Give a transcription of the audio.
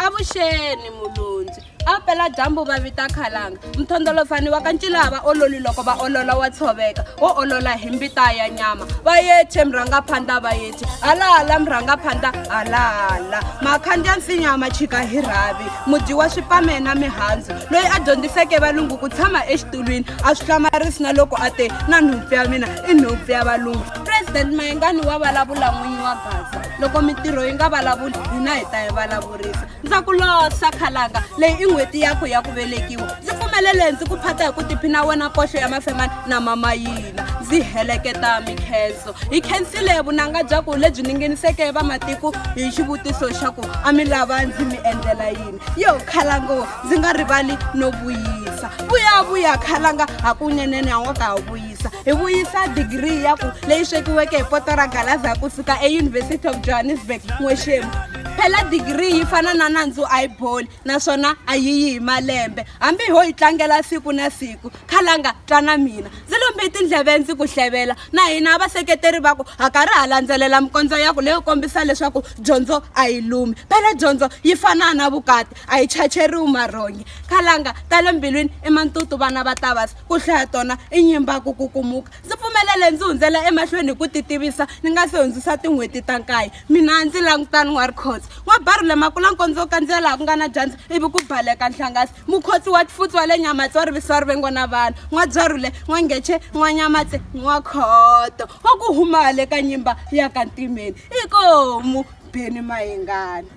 Avuxeni mulundzi. Apela jambu va vita khalanga. Mthondolofani wa kancilava ololi loko va olola wa tshoveka. O olola hi mbita ya nyama. Va yethe murhanga phanda va yethe. Ala murhanga phanda ala. Makhandi ya nsinya machika hi rhavi. Mudyi wa swipame na mihandzu. Loyi a dyondziseke valungu ku tshama exitulwini. A swi hlamarisi na loko a te na nhumpfu ya mina I nhumpfu ya valungu. President Mayengani wa vulavula n'winyi wa Gaza. Loko mitirho yi nga vulavuli hina hi ta yi vulavurisa. Ndza ku losa khalanga leyi I n'hweti yakho ya ku velekiwa. Ndzi pfumelele ndzi ku phata hi ku tiphina wena poxo ya mafemani na mama yina. Ndzi heleketa mikhenso. Hi khensile vunanga bya ku lebyi ningeniseke va matiko hi xivutiso xa ku a mi lava ndzi mi endlela yini. Yo khalango ndzi nga rivali no vuyisa. Vuya khalanga hakunene ya n'waka ha vuyisa. Hi vuyisa degree ya ku leyi swekiweke hi poto ra galaza kusuka eUniversity of Johannesburg n'wexemu. Phela degree yi fana na nandzu a yi boli naswona a yi hi malembe hambi ho yi tlangela siku na siku khalanga twana mina ndzi lombe tindleve ndzi ku hlevela na hina vaseketeri va ku ha karhi ha landzelela mikondzo ya ku leyi kombisa leswaku dyondzo a yi lumi phela dyondzo yi fana na vukati a yi chacheriwi marhongi khalanga tale mbilwini I mantutu vana va tavasi ku hlaya tona I nyimba ku kukumuka ndzi pfumelele ndzi hundzela emahlweni ku titivisa ni nga se hundzisa tin'hweti ta nkaye mina ndzi langutani n'wa rikhotsi wa barule makula nkondzo kandzela ku nga na dyandza ivi ku baleka nhlangasi mukhotsi wa tifutsi wa le nyamatsi wa rivisiwa rivengo na vanhu n'wa byarule n'wa ngeche n'wa nyamatsi n'wa khoto wa ku huma le ka nyimba ya ka ntimeni ikomu beni Mayengani.